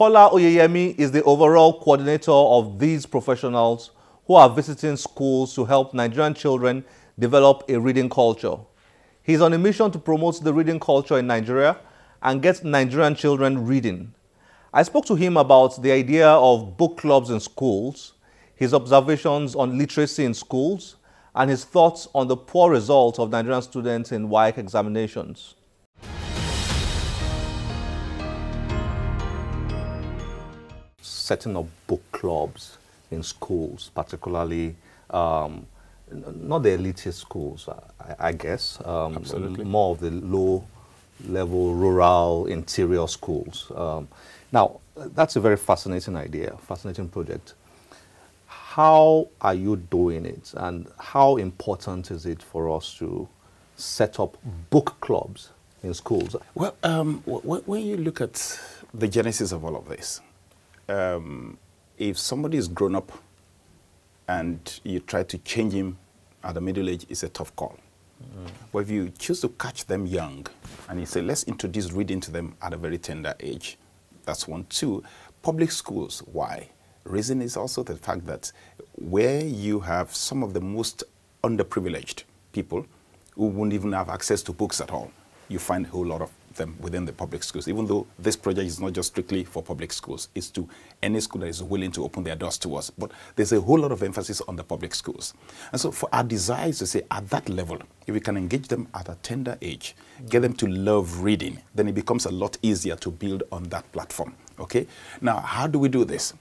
Kola Oyeyemi is the overall coordinator of these professionals who are visiting schools to help Nigerian children develop a reading culture. He's on a mission to promote the reading culture in Nigeria and get Nigerian children reading. I spoke to him about the idea of book clubs in schools, his observations on literacy in schools, and his thoughts on the poor results of Nigerian students in WAEC examinations. Setting up book clubs in schools, particularly not the elitist schools, I guess. Absolutely. More of the low-level, rural, interior schools. Now, that's a very fascinating idea, fascinating project. How are you doing it, and how important is it for us to set up book clubs in schools? Well, when you look at the genesis of all of this, if somebody is grown up and you try to change him at the middle age, it's a tough call. But if you choose to catch them young and you say, let's introduce reading to them at a very tender age, that's one. Two, public schools, why? Reason is also the fact that where you have some of the most underprivileged people who won't even have access to books at all, you find a whole lot of them within the public schools, even though this project is not just strictly for public schools, it's to any school that is willing to open their doors to us. But there's a whole lot of emphasis on the public schools. And so for our desire is to say at that level, if we can engage them at a tender age, get them to love reading, then it becomes a lot easier to build on that platform. Okay? Now, how do we do this?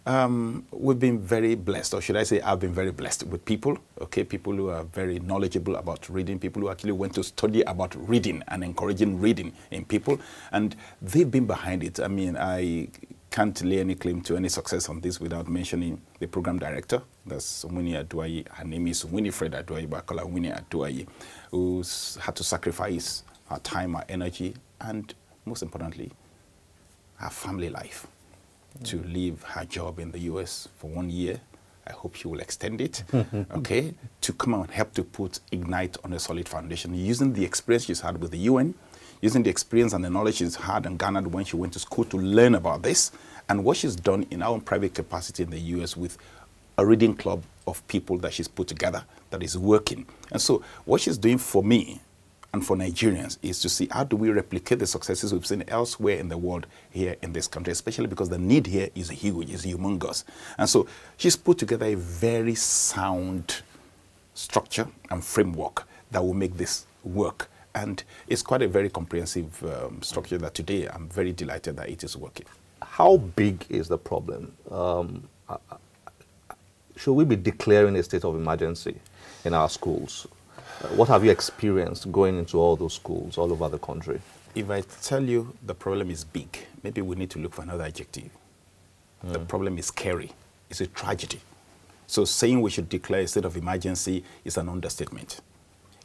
We've been very blessed, or should I say I've been very blessed with people, okay, people who are very knowledgeable about reading, people who actually went to study about reading and encouraging reading in people, and they've been behind it. I mean, I can't lay any claim to any success on this without mentioning the program director, that's Winnie Aduayi. Her name is Winifred Aduayi, Bakola Winnie Aduayi, who's had to sacrifice her time, her energy, and most importantly, her family life to leave her job in the US for 1 year. I hope she will extend it, okay, to come and help to put Ignite on a solid foundation, using the experience she's had with the UN, using the experience and the knowledge she's had and garnered when she went to school to learn about this, and what she's done in our own private capacity in the US with a reading club of people that she's put together that is working. And so what she's doing for me and for Nigerians is to see how do we replicate the successes we've seen elsewhere in the world here in this country, especially because the need here is huge, is humongous. And so she's put together a very sound structure and framework that will make this work. And it's quite a very comprehensive structure that today I'm very delighted that it is working. How big is the problem? Should we be declaring a state of emergency in our schools? What have you experienced going into all those schools all over the country? If I tell you the problem is big, maybe we need to look for another adjective. The problem is scary. It's a tragedy. So saying we should declare a state of emergency is an understatement.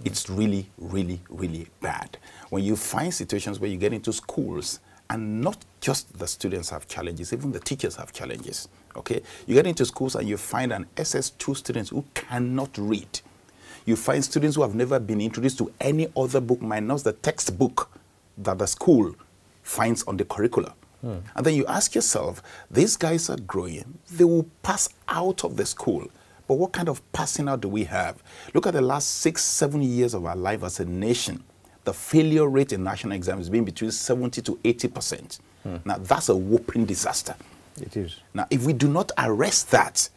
It's really, really, really bad. When you find situations where you get into schools and not just the students have challenges, even the teachers have challenges, okay? You get into schools and you find an SS2 students who cannot read. You find students who have never been introduced to any other book minus the textbook that the school finds on the curricula. And then you ask yourself, these guys are growing, they will pass out of the school. But what kind of passing out do we have? Look at the last 6-7 years of our life as a nation. The failure rate in national exams has been between 70 to 80%. Now, that's a whopping disaster. It is. Now, if we do not arrest that,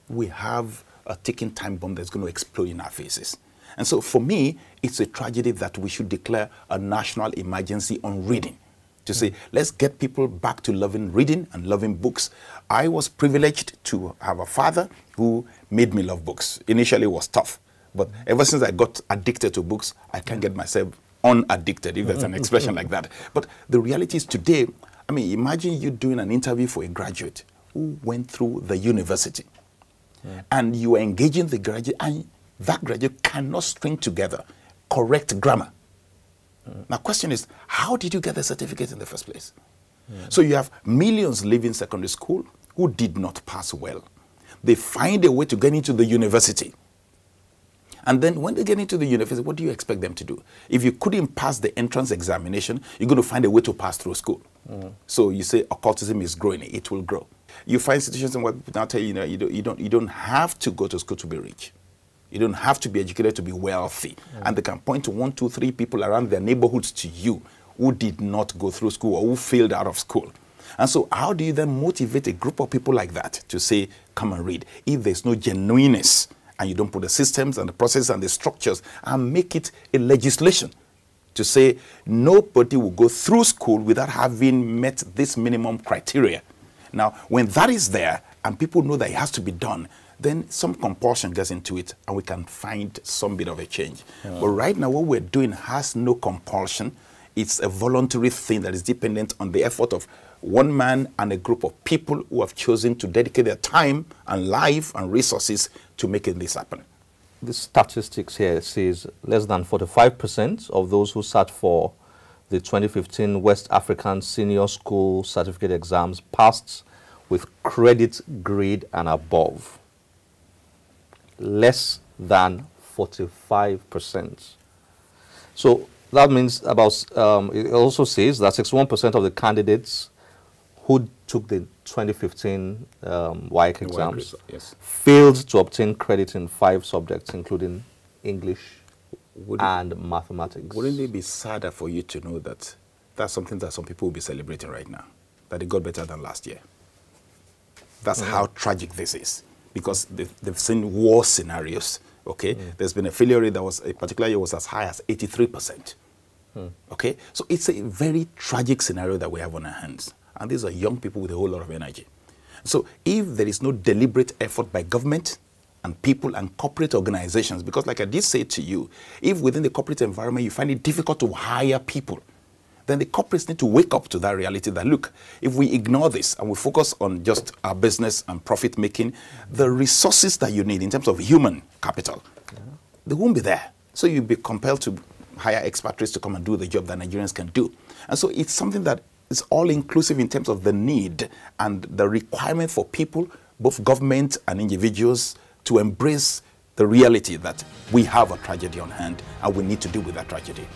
we have a ticking time bomb that's going to explode in our faces. And so for me, it's a tragedy that we should declare a national emergency on reading. To say, let's get people back to loving reading and loving books. I was privileged to have a father who made me love books. Initially it was tough, but ever since I got addicted to books, I can't get myself unaddicted, if there's an expression like that. But the reality is today, I mean, imagine you doing an interview for a graduate who went through the university. And you are engaging the graduate, and that graduate cannot string together correct grammar. Now, question is, how did you get the certificate in the first place? So you have millions leaving secondary school who did not pass well. They find a way to get into the university. And then when they get into the university, what do you expect them to do? If you couldn't pass the entrance examination, you're going to find a way to pass through school. So you say occultism is growing, it will grow. You find situations where people now tell you, you don't have to go to school to be rich. You don't have to be educated to be wealthy. And they can point to 1, 2, 3 people around their neighborhoods to you who did not go through school or who failed out of school. And so how do you then motivate a group of people like that to say, come and read, if there's no genuineness and you don't put the systems and the process and the structures and make it a legislation to say nobody will go through school without having met this minimum criteria. Now, when that is there and people know that it has to be done, then some compulsion gets into it and we can find some bit of a change. But right now, what we're doing has no compulsion. It's a voluntary thing that is dependent on the effort of one man and a group of people who have chosen to dedicate their time and life and resources to making this happen. The statistics here says less than 45% of those who sat for the 2015 West African Senior School Certificate exams passed with credit grade and above. Less than 45%. So that means about, it also says that 61% of the candidates who took the 2015 WAEC exams failed to obtain credit in 5 subjects, including English and mathematics. Wouldn't it be sadder for you to know that that's something that some people will be celebrating right now, that it got better than last year? That's how tragic this is, because they've seen war scenarios, okay? There's been a failure rate that was, a particular year was as high as 83%, okay? So it's a very tragic scenario that we have on our hands. And these are young people with a whole lot of energy. So if there is no deliberate effort by government and people and corporate organizations, because like I did say to you, if within the corporate environment you find it difficult to hire people, then the corporates need to wake up to that reality that, look, if we ignore this and we focus on just our business and profit making, the resources that you need in terms of human capital, they won't be there. So you'll be compelled to hire expatriates to come and do the job that Nigerians can do. And so it's something that is all inclusive in terms of the need and the requirement for people, both government and individuals, to embrace the reality that we have a tragedy on hand and we need to deal with that tragedy.